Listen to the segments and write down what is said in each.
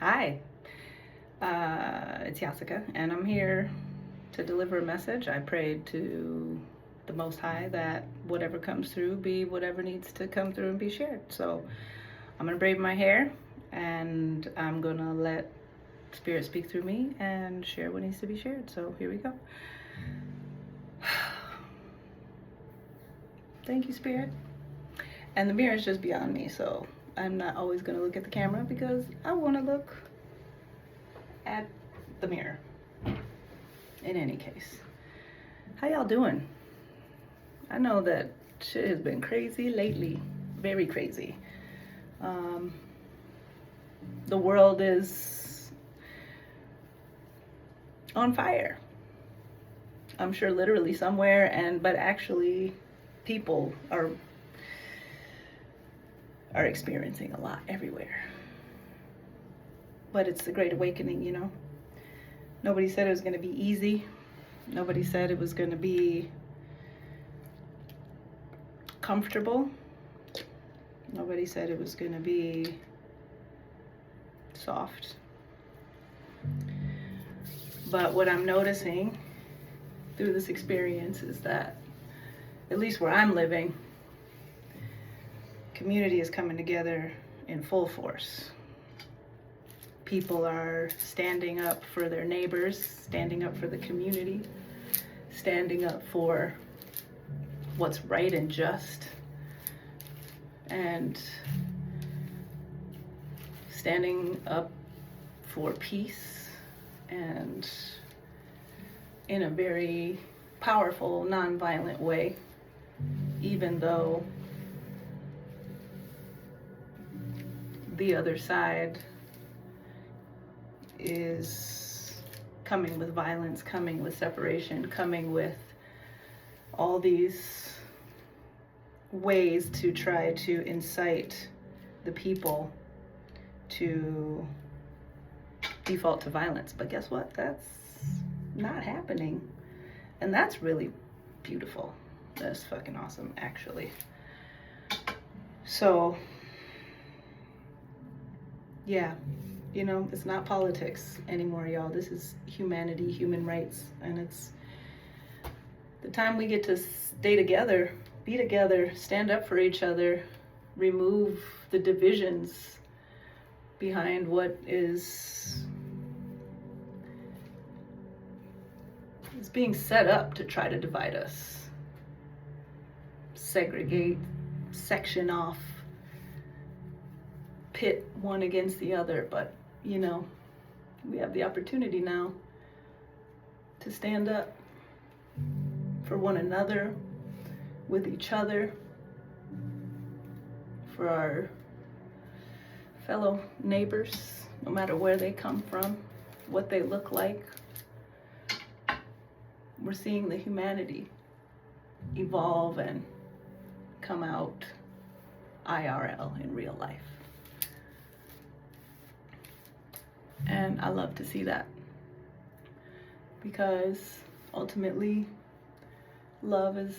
Hi, it's Yasika, and I'm here to deliver a message. I prayed to the Most High that whatever comes through be whatever needs to come through and be shared. So I'm gonna braid my hair, and I'm gonna let Spirit speak through me and share what needs to be shared. So here we go. Thank you, Spirit. And the mirror is just beyond me, so I'm not always gonna look at the camera because I want to look at the mirror. In any case, how y'all doing? I know that shit has been crazy lately, very crazy. The world is on fire. I'm sure literally somewhere, but actually people are experiencing a lot everywhere. But it's the Great Awakening, you know. Nobody said it was going to be easy. Nobody said it was going to be comfortable. Nobody said it was going to be soft. But what I'm noticing through this experience is that, at least where I'm living, community is coming together in full force. People are standing up for their neighbors, standing up for the community, standing up for what's right and just, and standing up for peace, and in a very powerful, nonviolent way, even though the other side is coming with violence, coming with separation, coming with all these ways to try to incite the people to default to violence. But guess what? That's not happening. And that's really beautiful. That's fucking awesome, actually. So, yeah, you know, it's not politics anymore, y'all. This is humanity, human rights, and it's the time we get to stay together, be together, stand up for each other, remove the divisions behind what is being set up to try to divide us, segregate, section off, pit one against the other. But you know, we have the opportunity now to stand up for one another, with each other, for our fellow neighbors, no matter where they come from, what they look like. We're seeing the humanity evolve and come out IRL, in real life. And I love to see that, because ultimately love is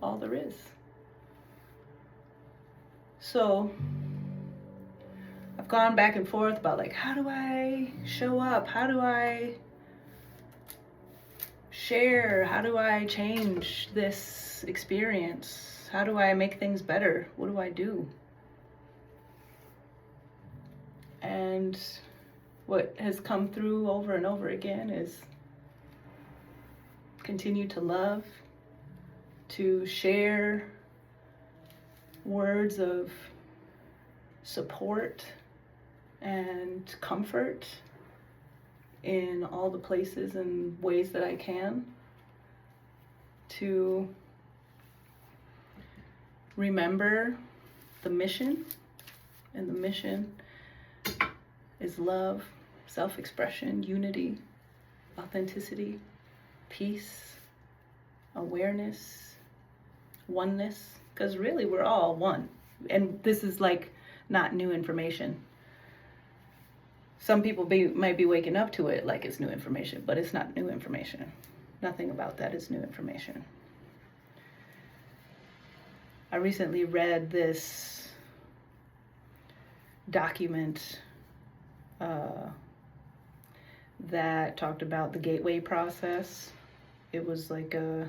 all there is. So I've gone back and forth about, like, how do I show up? How do I share? How do I change this experience? How do I make things better? What do I do? And what has come through over and over again is continue to love, to share words of support and comfort in all the places and ways that I can, to remember the mission, and the mission is love, self-expression, unity, authenticity, peace, awareness, oneness, because really we're all one. And this is like not new information. Some people might be waking up to it like it's new information, but it's not new information. Nothing about that is new information. I recently read this document that talked about the gateway process. It was like a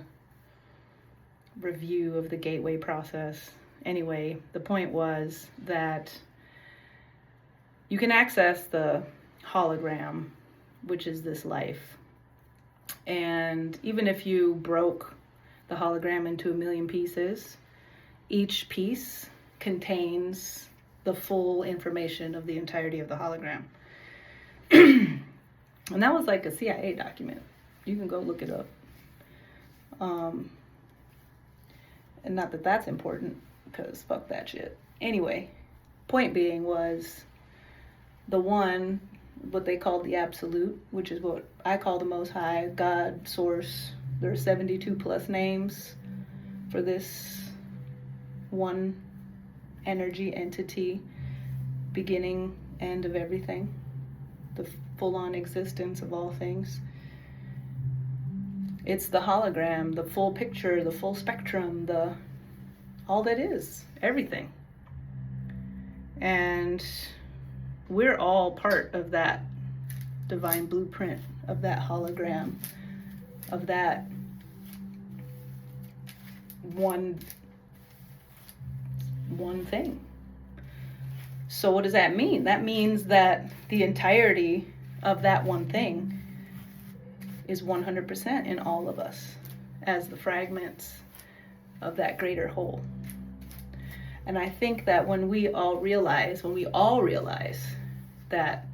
review of the gateway process. Anyway, the point was that you can access the hologram, which is this life. And even if you broke the hologram into 1,000,000 pieces, each piece contains the full information of the entirety of the hologram. And that was like a CIA document. You can go look it up. And not that that's important, because fuck that shit. Anyway, point being was the one, what they called the absolute, which is what I call the Most High, God, Source. There are 72 plus names for this one energy entity, beginning, end of everything, the full-on existence of all things. It's the hologram, the full picture, the full spectrum, all that is, everything. And we're all part of that divine blueprint, of that hologram, of that one thing. So what does that mean? That means that the entirety of that one thing is 100% in all of us as the fragments of that greater whole. And I think that when we all realize that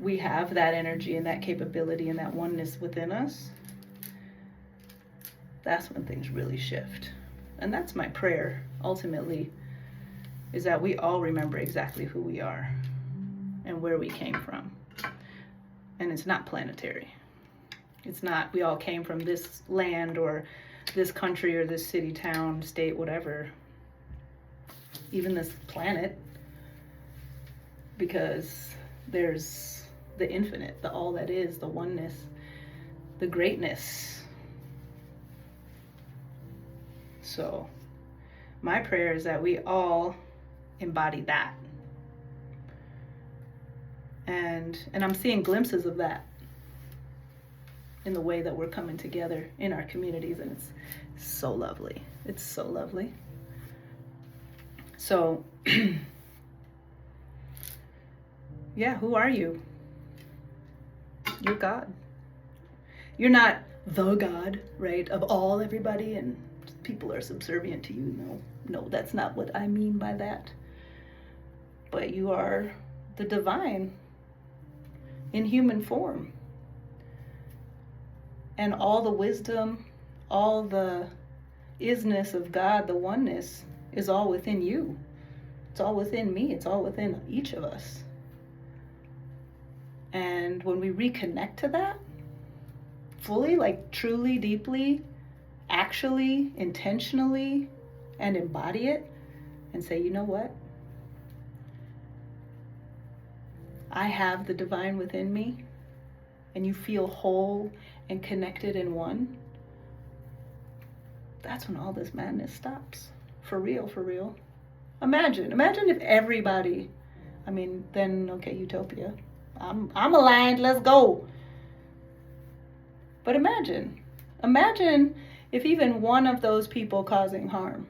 we have that energy and that capability and that oneness within us, that's when things really shift. And that's my prayer, ultimately, is that we all remember exactly who we are and where we came from. And it's not planetary. It's not we all came from this land or this country or this city, town, state, whatever. Even this planet. Because there's the infinite, the all that is, the oneness, the greatness. So my prayer is that we all embody that. And I'm seeing glimpses of that in the way that we're coming together in our communities, and it's so lovely. It's so lovely. So, yeah, who are you? You're God. You're not the God, right, of all everybody, and people are subservient to you. No, that's not what I mean by that. But you are the divine in human form. And all the wisdom, all the isness of God, the oneness, is all within you. It's all within me. It's all within each of us. And when we reconnect to that, fully, like truly, deeply, actually, intentionally, and embody it, and say, you know what? I have the divine within me, and you feel whole and connected in one, that's when all this madness stops. For real, for real. Imagine if everybody, then, okay, utopia. I'm aligned, let's go. But imagine if even one of those people causing harm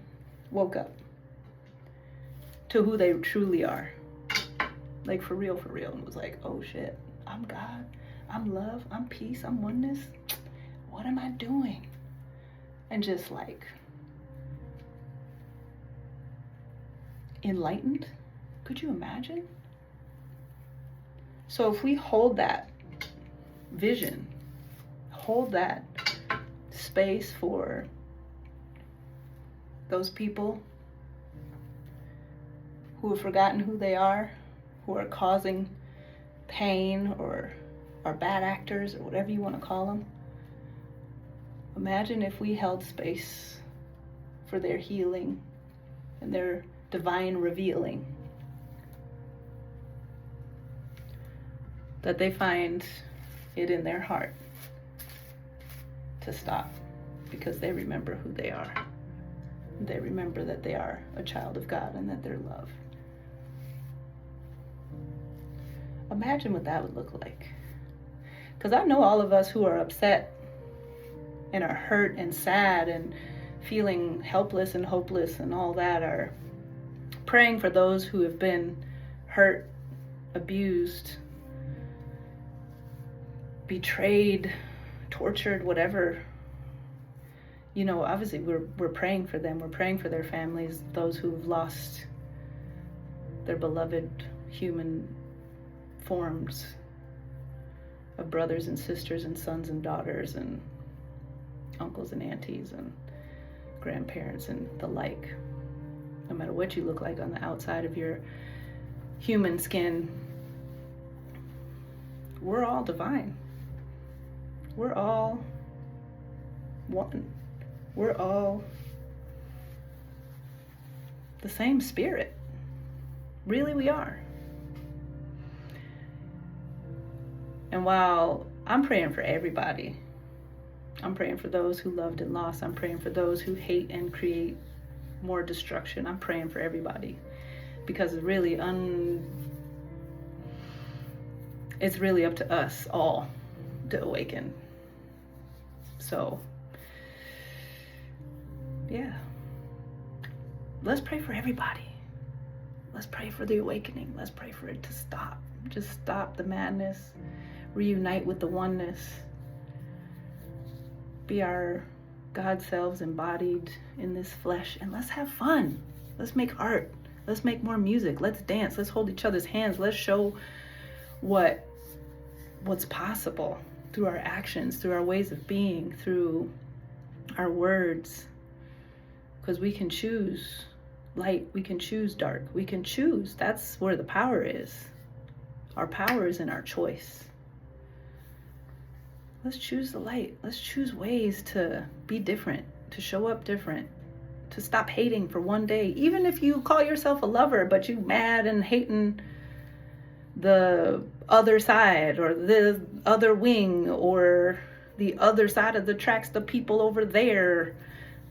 woke up to who they truly are. Like for real, and was like, oh shit, I'm God, I'm love, I'm peace, I'm oneness. What am I doing? And just like enlightened. Could you imagine? So if we hold that vision, hold that space for those people who have forgotten who they are, who are causing pain or are bad actors or whatever you want to call them. Imagine if we held space for their healing and their divine revealing. That they find it in their heart to stop because they remember who they are. They remember that they are a child of God and that they're loved. Imagine what that would look like. Because I know all of us who are upset and are hurt and sad and feeling helpless and hopeless and all that are praying for those who have been hurt, abused, betrayed, tortured, whatever. You know, obviously we're praying for them. We're praying for their families, those who've lost their beloved human forms of brothers and sisters and sons and daughters and uncles and aunties and grandparents and the like. No matter what you look like on the outside of your human skin, we're all divine. We're all one. We're all the same spirit. Really, we are. And while I'm praying for everybody, I'm praying for those who loved and lost. I'm praying for those who hate and create more destruction. I'm praying for everybody because it's really up to us all to awaken. So, yeah, let's pray for everybody. Let's pray for the awakening. Let's pray for it to stop. Just stop the madness. Reunite with the oneness. Be our God selves embodied in this flesh, and let's have fun. Let's make art. Let's make more music. Let's dance. Let's hold each other's hands. Let's show what's possible through our actions, through our ways of being, through our words. Because we can choose light, we can choose dark, we can choose. That's where the power is. Our power is in our choice. Let's choose the light. Let's choose ways to be different, to show up different, to stop hating for one day. Even if you call yourself a lover, but you mad and hating the other side or the other wing or the other side of the tracks, the people over there,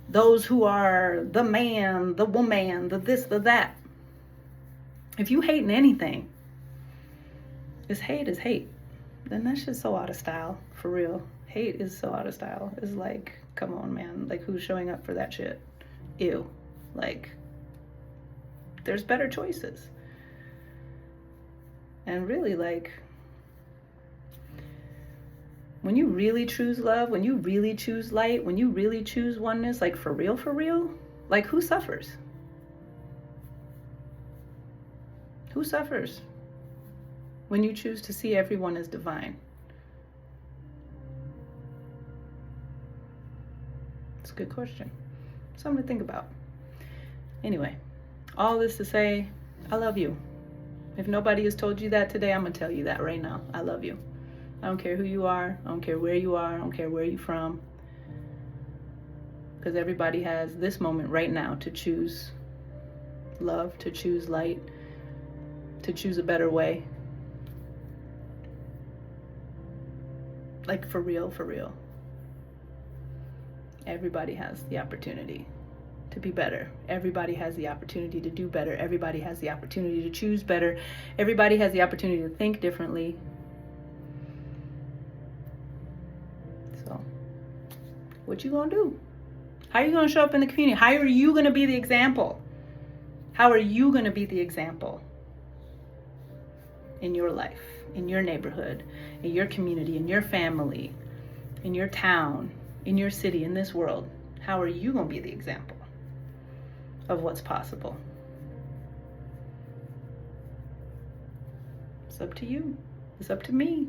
those who are the man, the woman, the this, the that. If you hating anything, is hate, then that's just so out of style, for real. Hate is so out of style. It's like, come on, man. Like, who's showing up for that shit? Ew. Like, there's better choices. And really, like, when you really choose love, when you really choose light, when you really choose oneness, like, for real, like, who suffers? Who suffers when you choose to see everyone as divine? It's a good question. Something to think about. Anyway, all this to say, I love you. If nobody has told you that today, I'm going to tell you that right now. I love you. I don't care who you are. I don't care where you are. I don't care where you're from. Because everybody has this moment right now to choose love, to choose light, to choose a better way. Like, for real. Everybody has the opportunity to be better. Everybody has the opportunity to do better. Everybody has the opportunity to choose better. Everybody has the opportunity to think differently. So, what you gonna do? How are you gonna show up in the community? How are you gonna be the example? How are you gonna be the example in your life, in your neighborhood, in your community, in your family, in your town, in your city, in this world? How are you gonna be the example of what's possible? It's up to you. It's up to me.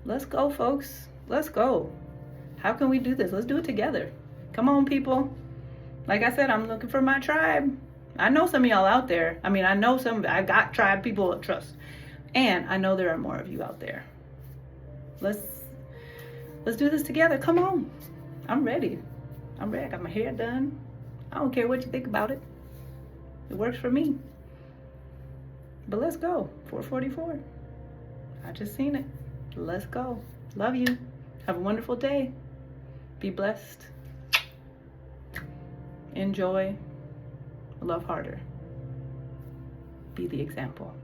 Let's go, folks. Let's go. How can we do this? Let's do it together. Come on, people. Like I said, I'm looking for my tribe. I know some of y'all out there. I mean, I got tribe people of trust. And I know there are more of you out there. Let's do this together. Come on. I'm ready. I got my hair done. I don't care what you think about it. It works for me. But let's go. 4:44. I just seen it. Let's go. Love you. Have a wonderful day. Be blessed. Enjoy. Love harder. Be the example.